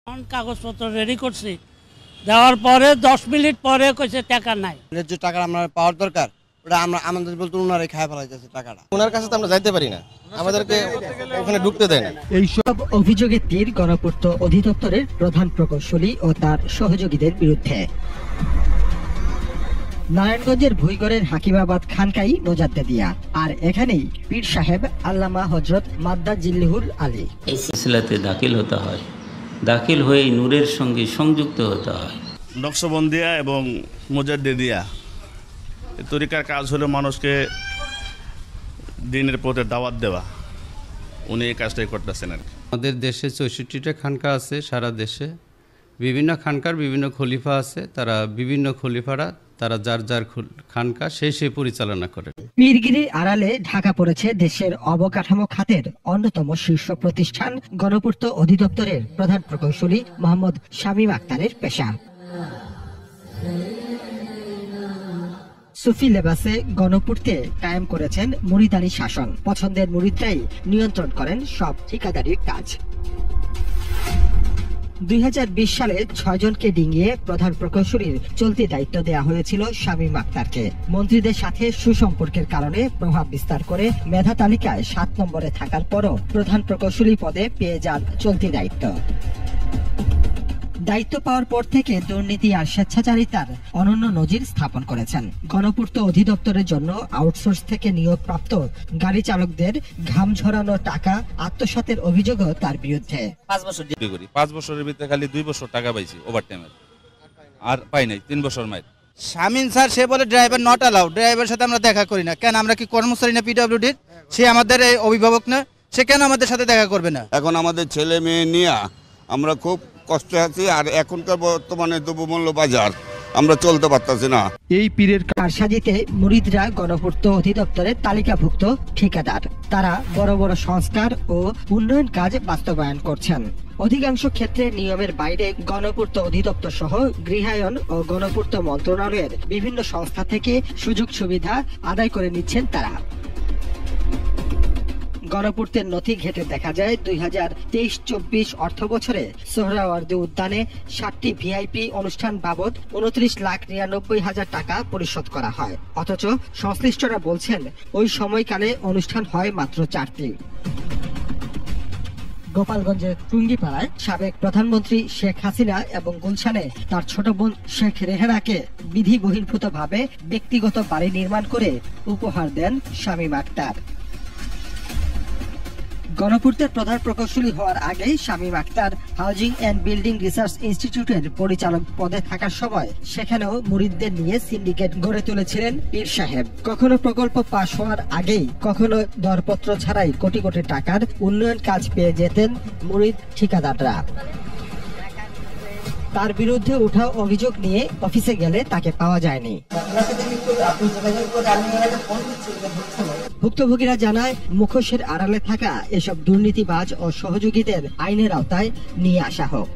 কাগজপত্র রেডি করছি, দেওয়ার পরে 10 মিনিট পরে কইছে টাকা নাই। যে টাকা আমরা পাওয়ার দরকার ওটা আমরা আমাদের বলতে ওনারাই খায় ফেলাইতেছে টাকাটা। ওনার কাছে তো আমরা যাইতে পারি না, আমাদেরকে ওখানে ঢুকতে দেয় না। এইসব অভিযোগের তীর গণপূর্ত অধিদপ্তরের প্রধান প্রকৌশলী ও তার সহযোগীদের বিরুদ্ধে। নারায়ণগঞ্জের ভুইগড়ের হাকিমাবাদ খানকাই মোজাদ্দেদিয়া, আর এখানেই পীর সাহেব আল্লামা হযরত মাদ্দা জিল্লুহুল আলী। এই সিলসিলাতে দাখিল হতে হয়, দাখিল হয়ে নূরের সঙ্গে সংযুক্ত হতে হয়। নকশবন্দিয়া এবং মোজাদ্দেদিয়া এই তরিকার কাজ হলো মানুষকে দিনের পথে দাওয়াত দেওয়া। উনি এই কাজটাই করতেছেন আর কি। আমাদের দেশে 64টা খানকা আছে, সারা দেশে বিভিন্ন খানকার বিভিন্ন খলিফা আছে, তারা বিভিন্ন খলিফারা তারা যার যার খানকা সেই পরিচালনা করে। পীরগিরির আড়ালে ঢাকা পড়েছে দেশের অবকাঠামো খাতের অন্যতম শীর্ষ প্রতিষ্ঠান গণপূর্ত অধিদপ্তরের প্রধান প্রকৌশলী মোহাম্মদ শামীম আক্তারের পেশা। সুফি লেবাসে গণপূর্তে কায়েম করেছেন মুরিদানি শাসন। পছন্দের মুরিদরাই নিয়ন্ত্রণ করেন সব ঠিকাদারির কাজ। 2020 সালে 6 জনকে ডিঙিয়ে প্রধান প্রকৌশলীর চলতি দায়িত্ব দেওয়া হয়েছিল শামীম আক্তারকে। মন্ত্রীদের সাথে সুসম্পর্কের কারণে প্রভাব বিস্তার করে মেধা তালিকায় 7 নম্বরে থাকার পরও প্রধান প্রকৌশলী পদে পেয়ে যান চলতি দায়িত্ব। দায়িত্ব পাওয়ার পর থেকে দুর্নীতি আর স্বেচ্ছাচারিতার অনন্য নজির স্থাপন করেছেন। গণপূর্ত অধিদপ্তরের জন্য আউটসোর্স থেকে নিয়োগপ্রাপ্ত গাড়ি চালকদের ঘাম ঝরানো টাকা আত্মসাতের অভিযোগও তার বিরুদ্ধে। 5 বছর ডিউটি করি, 5 বছরের ভিতরে খালি 2 বছর টাকা পাইছি ওভারটাইমের, আর পাই নাই 3 বছর মাইর। শামীম স্যার সে বলে ড্রাইভার নট অ্যালাউড, ড্রাইভারের সাথে আমরা দেখা করি না। কেন আমরা কি কর্মচারী না পিডব্লিউডির? সে আমাদের অভিভাবক না, সে কেন আমাদের সাথে দেখা করবে না? এখন আমাদের ছেলে মেয়ে নিয়ে আমরা খুব কষ্টে আছি, আর এখনকার বর্তমানে দ্রব্যমূল্য বাজার আমরা চলতে পারতেছি না। এই পীরের কারসাজিতে মুরিদরা গণপূর্ত অধিদপ্তরের তালিকাভুক্ত ঠিকাদার। তারা বড় বড় সংস্কার ও উন্নয়ন কাজ বাস্তবায়ন করছেন। অধিকাংশ ক্ষেত্রে নিয়মের বাইরে গণপূর্ত অধিদপ্তর সহ গৃহায়ন ও গণপূর্ত মন্ত্রণালয়ের বিভিন্ন সংস্থা থেকে সুযোগ সুবিধা আদায় করে নিচ্ছেন তারা। গণপূর্তের নথি ঘেটে দেখা যায় 2023-24 অর্থ বছরে সোহরাওয়ার্দী উদ্যানে 7টি ভিআইপি অনুষ্ঠান বাবদ 29,99,000 টাকা পরিশোধ করা হয়। অথচ সংশ্লিষ্টরা বলছেন ওই সময়কালে অনুষ্ঠান হয় মাত্র 4টি। গোপালগঞ্জের টুঙ্গিপাড়ায় সাবেক প্রধানমন্ত্রী শেখ হাসিনা এবং গুলশানে তার ছোট বোন শেখ রেহানাকে বিধি বহির্ভূতভাবে ব্যক্তিগত বাড়ি নির্মাণ করে উপহার দেন শামীম আক্তার। গণপূর্তের প্রধান প্রকৌশলী হওয়ার আগেই Shamim Akhtar housing and building research ইনস্টিটিউটের পরিচালক পদে থাকার সময় সেখানেও মুরিদদের নিয়ে সিন্ডিকেট গড়ে তুলেছিলেন পীর সাহেব। কখনো প্রকল্প পাশ হওয়ার আগেই, কখনো দরপত্র ছাড়াই কোটি কোটি টাকার উন্নয়ন কাজ পেয়ে যেতেন মুরিদ ঠিকাদাররা। তার বিরুদ্ধে ওঠা অভিযোগ নিয়ে অফিসে গেলে তাকে পাওয়া যায়নি। ভুক্তভোগীরা জানায় মুখোশের আড়ালে থাকা এসব দুর্নীতিবাজ ও সহযোগীদের আইনের আওতায় নিয়ে আসা হোক।